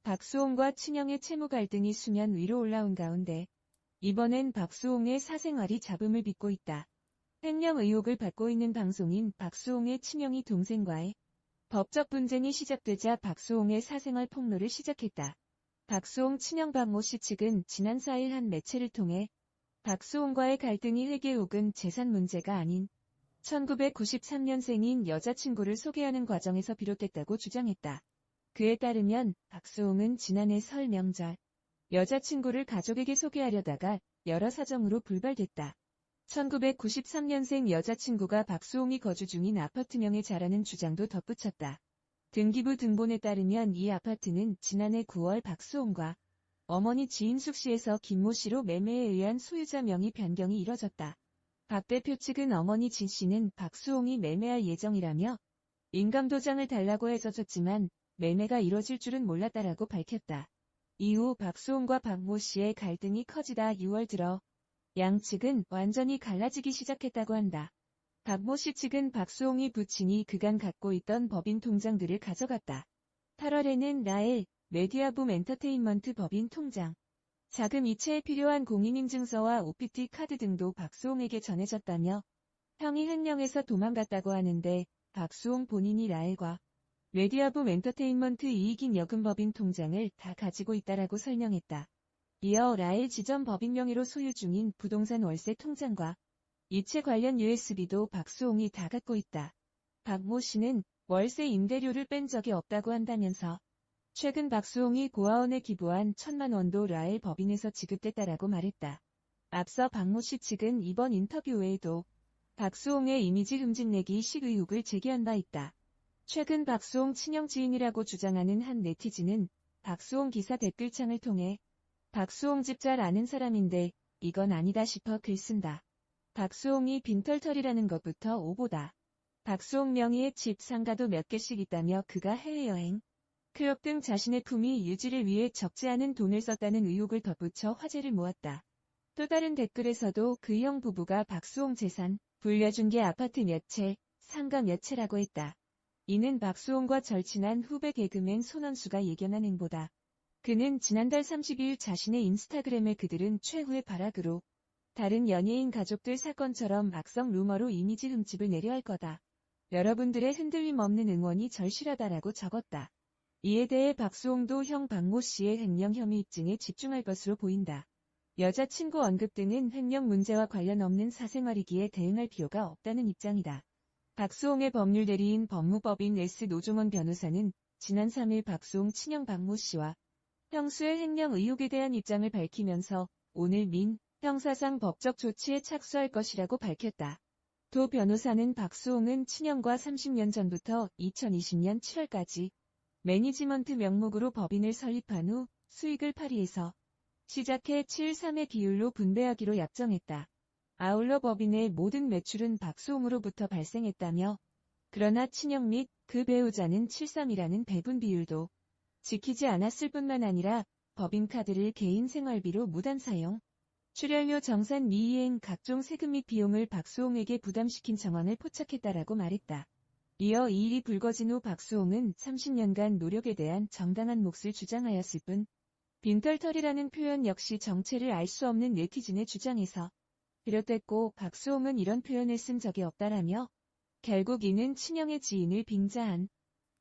박수홍과 친형의 채무 갈등이 수면 위로 올라온 가운데 이번엔 박수홍의 사생활이 잡음을 빚고 있다. 횡령 의혹을 받고 있는 방송인 박수홍의 친형이 동생과의 법적 분쟁이 시작되자 박수홍의 사생활 폭로를 시작했다. 박수홍 친형 박모 씨 측은 지난 4일 한 매체를 통해 박수홍과의 갈등이 회계 혹은 재산 문제가 아닌 1993년생인 여자친구를 소개하는 과정에서 비롯됐다고 주장했다. 그에 따르면 박수홍은 지난해 설 명절 여자친구를 가족에게 소개하려다가 여러 사정으로 불발됐다. 1993년생 여자친구가 박수홍이 거주 중인 아파트명에 자라는 주장도 덧붙였다. 등기부 등본에 따르면 이 아파트는 지난해 9월 박수홍과 어머니 지인숙 씨에서 김모 씨로 매매에 의한 소유자 명의 변경이 이뤄졌다. 박 대표 측은 어머니 진 씨는 박수홍이 매매할 예정이라며 인감도장을 달라고 해서 줬지만 매매가 이뤄질 줄은 몰랐다라고 밝혔다. 이후 박수홍과 박모 씨의 갈등이 커지다 6월 들어 양측은 완전히 갈라지기 시작했다고 한다. 박모 씨 측은 박수홍이 부친이 그간 갖고 있던 법인 통장들을 가져갔다. 8월에는 라엘, 메디아붐 엔터테인먼트 법인 통장, 자금 이체에 필요한 공인인증서와 OPT 카드 등도 박수홍에게 전해졌다며 형이 횡령해서 도망갔다고 하는데 박수홍 본인이 라엘과 메디아붐 엔터테인먼트 이익인 여금 법인 통장을 다 가지고 있다라고 설명했다. 이어 라엘 지점 법인 명의로 소유 중인 부동산 월세 통장과 이체 관련 USB도 박수홍이 다 갖고 있다. 박모 씨는 월세 임대료를 뺀 적이 없다고 한다면서 최근 박수홍이 고아원에 기부한 1,000만 원도 라엘 법인에서 지급됐다라고 말했다. 앞서 박모 씨 측은 이번 인터뷰 외에도 박수홍의 이미지 흠집내기 식 의혹을 제기한 바 있다. 최근 박수홍 친형 지인이라고 주장하는 한 네티즌은 박수홍 기사 댓글창을 통해 박수홍 집 잘 아는 사람인데 이건 아니다 싶어 글 쓴다. 박수홍이 빈털털이라는 것부터 오보다. 박수홍 명의의 집 상가도 몇 개씩 있다며 그가 해외여행, 클럽 등 자신의 품위 유지를 위해 적지 않은 돈을 썼다는 의혹을 덧붙여 화제를 모았다. 또 다른 댓글에서도 그 형 부부가 박수홍 재산, 불려준 게 아파트 몇 채, 상가 몇 채라고 했다. 이는 박수홍과 절친한 후배 개그맨 손원수가 예견한 행보다. 그는 지난달 30일 자신의 인스타그램에 그들은 최후의 발악으로 다른 연예인 가족들 사건처럼 악성 루머로 이미지 흠집을 내려 할 거다. 여러분들의 흔들림 없는 응원이 절실하다라고 적었다. 이에 대해 박수홍도 형 박모 씨의 횡령 혐의 입증에 집중할 것으로 보인다. 여자친구 언급 등은 횡령 문제와 관련 없는 사생활이기에 대응할 필요가 없다는 입장이다. 박수홍의 법률 대리인 법무법인 S 노종원 변호사는 지난 3일 박수홍 친형 박모 씨와 형수의 횡령 의혹에 대한 입장을 밝히면서 오늘 민, 형사상 법적 조치에 착수할 것이라고 밝혔다. 도 변호사는 박수홍은 친형과 30년 전부터 2020년 7월까지 매니지먼트 명목으로 법인을 설립한 후 수익을 8위에서 시작해 7-3의 비율로 분배하기로 약정했다. 아울러 법인의 모든 매출은 박수홍으로부터 발생했다며 그러나 친형 및 그 배우자는 7-3이라는 배분 비율도 지키지 않았을 뿐만 아니라 법인카드를 개인 생활비로 무단 사용, 출연료 정산 미이행 각종 세금 및 비용을 박수홍에게 부담시킨 정황을 포착했다라고 말했다. 이어 이 일이 불거진 후 박수홍은 30년간 노력에 대한 정당한 몫을 주장하였을 뿐 빈털털이라는 표현 역시 정체를 알 수 없는 네티즌의 주장에서 비롯됐고 박수홍은 이런 표현을 쓴 적이 없다라며 결국 이는 친형의 지인을 빙자한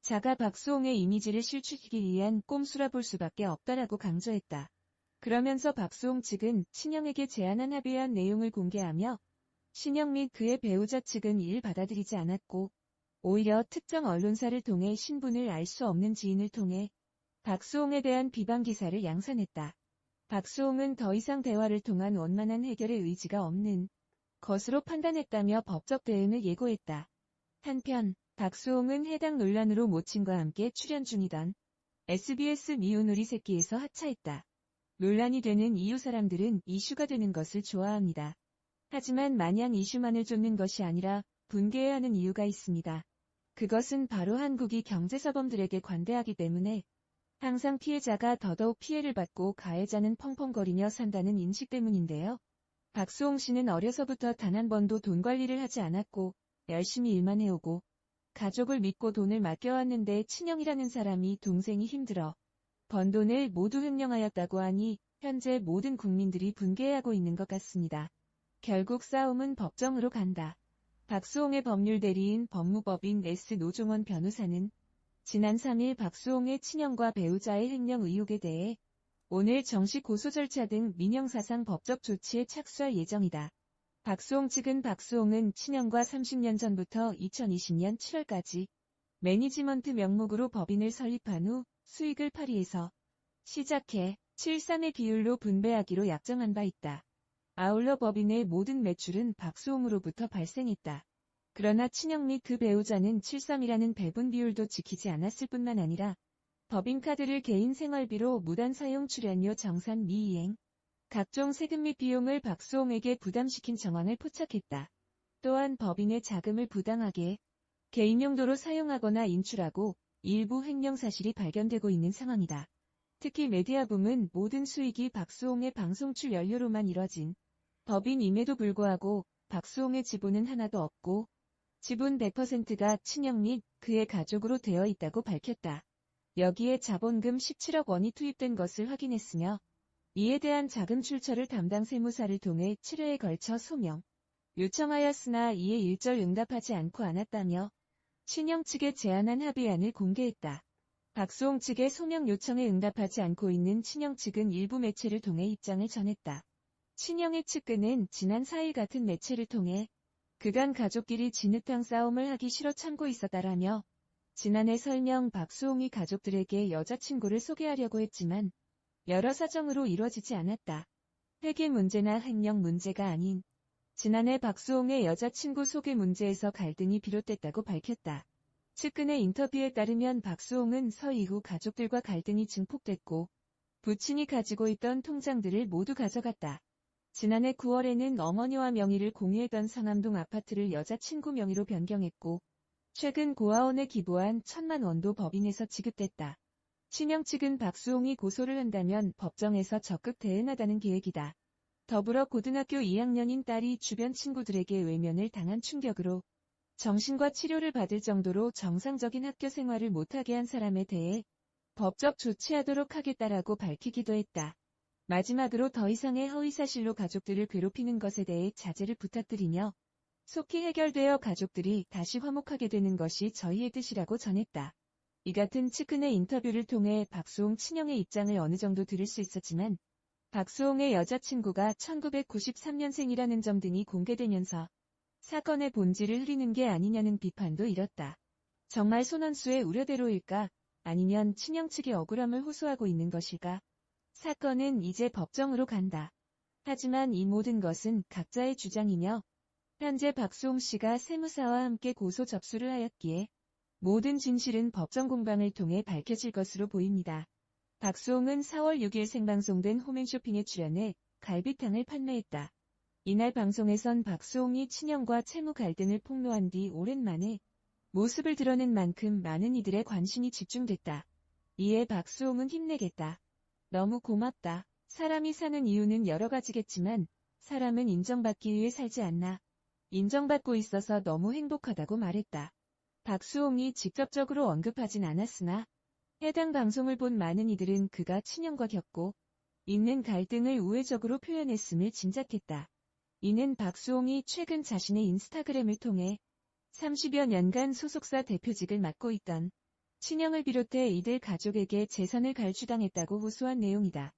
자가 박수홍의 이미지를 실추시키기 위한 꼼수라 볼 수밖에 없다라고 강조했다. 그러면서 박수홍 측은 친형에게 제안한 합의한 내용을 공개하며 친형 및 그의 배우자 측은 이를 받아들이지 않았고 오히려 특정 언론사를 통해 신분을 알 수 없는 지인을 통해 박수홍에 대한 비방 기사를 양산했다. 박수홍은 더 이상 대화를 통한 원만한 해결의 의지가 없는 것으로 판단했다며 법적 대응을 예고했다. 한편 박수홍은 해당 논란으로 모친과 함께 출연 중이던 SBS 미운 우리 새끼에서 하차했다. 논란이 되는 이유 사람들은 이슈가 되는 것을 좋아합니다. 하지만 마냥 이슈만을 쫓는 것이 아니라 분개해야 하는 이유가 있습니다. 그것은 바로 한국이 경제사범들에게 관대하기 때문에 항상 피해자가 더더욱 피해를 받고 가해자는 펑펑거리며 산다는 인식 때문인데요. 박수홍 씨는 어려서부터 단 한 번도 돈 관리를 하지 않았고 열심히 일만 해오고 가족을 믿고 돈을 맡겨왔는데 친형이라는 사람이 동생이 힘들어 번 돈을 모두 횡령하였다고 하니 현재 모든 국민들이 분개하고 있는 것 같습니다. 결국 싸움은 법정으로 간다. 박수홍의 법률 대리인 법무법인 S. 노종원 변호사는 지난 3일 박수홍의 친형과 배우자의 횡령 의혹에 대해 오늘 정식 고소 절차 등 민형사상 법적 조치에 착수할 예정이다. 박수홍 측은 박수홍은 친형과 30년 전부터 2020년 7월까지 매니지먼트 명목으로 법인을 설립한 후 수익을 파리에서 시작해 7:3의 비율로 분배하기로 약정한 바 있다. 아울러 법인의 모든 매출은 박수홍으로부터 발생했다. 그러나 친형 및 그 배우자는 7:3이라는 배분 비율도 지키지 않았을 뿐만 아니라 법인카드를 개인 생활비로 무단 사용 출연료 정산 미이행, 각종 세금 및 비용을 박수홍에게 부담시킨 정황을 포착했다. 또한 법인의 자금을 부당하게 개인 용도로 사용하거나 인출하고 일부 횡령 사실이 발견되고 있는 상황이다. 특히 메디아붐은 모든 수익이 박수홍의 방송 출연료로만 이뤄진 법인임에도 불구하고 박수홍의 지분은 하나도 없고 지분 100%가 친형 및 그의 가족으로 되어 있다고 밝혔다. 여기에 자본금 17억 원이 투입된 것을 확인했으며 이에 대한 자금 출처를 담당 세무사를 통해 7회에 걸쳐 소명 요청하였으나 이에 일절 응답하지 않고 않았다며 친형 측에 제안한 합의안을 공개했다. 박수홍 측의 소명 요청에 응답하지 않고 있는 친형 측은 일부 매체를 통해 입장을 전했다. 친형의 측근은 지난 4일 같은 매체를 통해 그간 가족끼리 진흙탕 싸움을 하기 싫어 참고 있었다라며 지난해 설령 박수홍이 가족들에게 여자친구를 소개하려고 했지만 여러 사정으로 이뤄지지 않았다. 회계 문제나 횡령 문제가 아닌 지난해 박수홍의 여자친구 소개 문제에서 갈등이 비롯됐다고 밝혔다. 측근의 인터뷰에 따르면 박수홍은 서 이후 가족들과 갈등이 증폭됐고 부친이 가지고 있던 통장들을 모두 가져갔다. 지난해 9월에는 어머니와 명의를 공유했던 상암동 아파트를 여자친구 명의로 변경했고 최근 고아원에 기부한 1,000만 원도 법인에서 지급됐다. 친형 측은 박수홍이 고소를 한다면 법정에서 적극 대응하다는 계획이다. 더불어 고등학교 2학년인 딸이 주변 친구들에게 외면을 당한 충격으로 정신과 치료를 받을 정도로 정상적인 학교 생활을 못하게 한 사람에 대해 법적 조치하도록 하겠다라고 밝히기도 했다. 마지막으로 더 이상의 허위사실로 가족들을 괴롭히는 것에 대해 자제를 부탁드리며 속히 해결되어 가족들이 다시 화목하게 되는 것이 저희의 뜻이라고 전했다. 이 같은 측근의 인터뷰를 통해 박수홍 친형의 입장을 어느 정도 들을 수 있었지만 박수홍의 여자친구가 1993년생이라는 점 등이 공개되면서 사건의 본질을 흐리는 게 아니냐는 비판도 일었다. 정말 손원수의 우려대로일까? 아니면 친형 측의 억울함을 호소하고 있는 것일까? 사건은 이제 법정으로 간다. 하지만 이 모든 것은 각자의 주장이며 현재 박수홍 씨가 세무사와 함께 고소 접수를 하였기에 모든 진실은 법정 공방을 통해 밝혀질 것으로 보입니다. 박수홍은 4월 6일 생방송된 홈앤쇼핑에 출연해 갈비탕을 판매했다. 이날 방송에선 박수홍이 친형과 채무 갈등을 폭로한 뒤 오랜만에 모습을 드러낸 만큼 많은 이들의 관심이 집중됐다. 이에 박수홍은 힘내겠다. 너무 고맙다. 사람이 사는 이유는 여러 가지겠지만 사람은 인정받기 위해 살지 않나. 인정받고 있어서 너무 행복하다고 말했다. 박수홍이 직접적으로 언급하진 않았으나 해당 방송을 본 많은 이들은 그가 친형과 겪고 있는 갈등을 우회적으로 표현했음을 짐작했다. 이는 박수홍이 최근 자신의 인스타그램을 통해 30여 년간 소속사 대표직을 맡고 있던 친형을 비롯해 이들 가족에게 재산을 갈취당했다고 호소한 내용이다.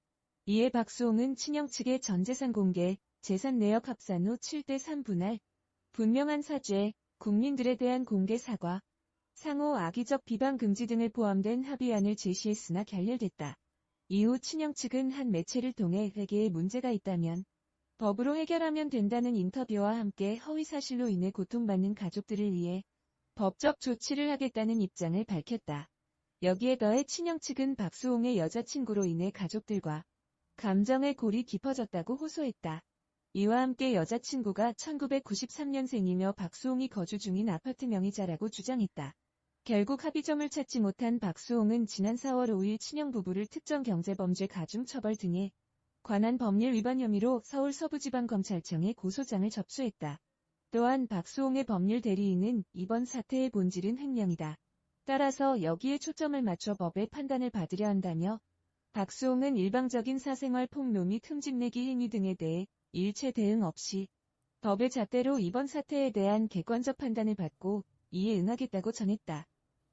이에 박수홍은 친형 측의 전재산 공개, 재산 내역 합산 후 7:3 분할, 분명한 사죄, 국민들에 대한 공개 사과, 상호 악의적 비방 금지 등을 포함된 합의안을 제시했으나 결렬됐다. 이후 친형 측은 한 매체를 통해 회계에 문제가 있다면 법으로 해결하면 된다는 인터뷰와 함께 허위사실로 인해 고통받는 가족들을 위해 법적 조치를 하겠다는 입장을 밝혔다. 여기에 더해 친형 측은 박수홍의 여자친구로 인해 가족들과 감정의 골이 깊어졌다고 호소했다. 이와 함께 여자친구가 1993년생이며 박수홍이 거주 중인 아파트 명의자라고 주장했다. 결국 합의점을 찾지 못한 박수홍은 지난 4월 5일 친형 부부를 특정경제범죄 가중처벌 등에 관한 법률 위반 혐의로 서울 서부지방검찰청에 고소장을 접수했다. 또한 박수홍의 법률 대리인은 이번 사태의 본질은 횡령이다. 따라서 여기에 초점을 맞춰 법의 판단을 받으려 한다며 박수홍은 일방적인 사생활 폭로 및 흠집내기 행위 등에 대해 일체 대응 없이 법의 잣대로 이번 사태에 대한 객관적 판단을 받고 이에 응하겠다고 전했다.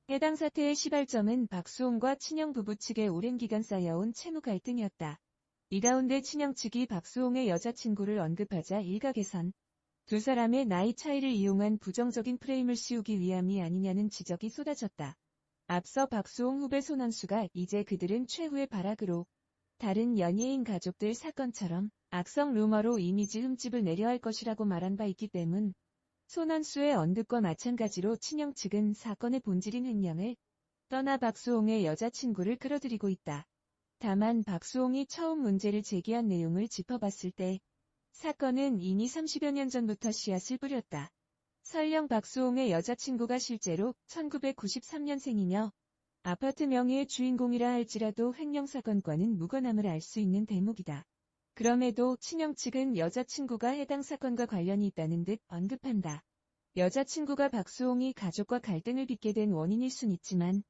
해당 사태의 시발점은 박수홍과 친형 부부 측에 오랜 기간 쌓여온 채무 갈등이었다. 이 가운데 친형 측이 박수홍의 여자친구를 언급하자 일각에선 두 사람의 나이 차이를 이용한 부정적인 프레임을 씌우기 위함이 아니냐는 지적이 쏟아졌다. 앞서 박수홍 후배 손원수가 이제 그들은 최후의 발악으로 다른 연예인 가족들 사건처럼 악성 루머로 이미지 흠집을 내려 할 것이라고 말한 바 있기 때문 손원수의 언급과 마찬가지로 친형 측은 사건의 본질인 횡령을 떠나 박수홍의 여자친구를 끌어들이고 있다. 다만 박수홍이 처음 문제를 제기한 내용을 짚어봤을 때 사건은 이미 30여 년 전부터 씨앗을 뿌렸다. 설령 박수홍의 여자친구가 실제로 1993년생이며 아파트 명의의 주인공이라 할지라도 횡령 사건과는 무관함을 알 수 있는 대목이다. 그럼에도 친형 측은 여자친구가 해당 사건과 관련이 있다는 듯 언급한다. 여자친구가 박수홍이 가족과 갈등을 빚게 된 원인일 순 있지만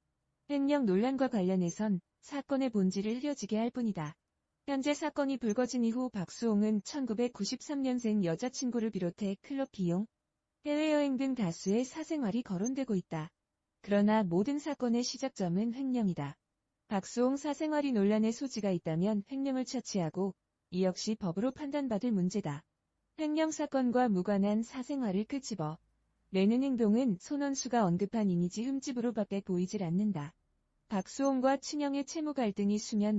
횡령 논란과 관련해선 사건의 본질을 흐려지게 할 뿐이다. 현재 사건이 불거진 이후 박수홍은 1993년생 여자친구를 비롯해 클럽 비용, 해외여행 등 다수의 사생활이 거론되고 있다. 그러나 모든 사건의 시작점은 횡령이다. 박수홍 사생활이 논란의 소지가 있다면 횡령을 처치하고 이 역시 법으로 판단받을 문제다. 횡령 사건과 무관한 사생활을 끄집어 내는 행동은 손원수가 언급한 이미지 흠집으로밖에 보이질 않는다. 박수홍과 친형의 채무 갈등이 수년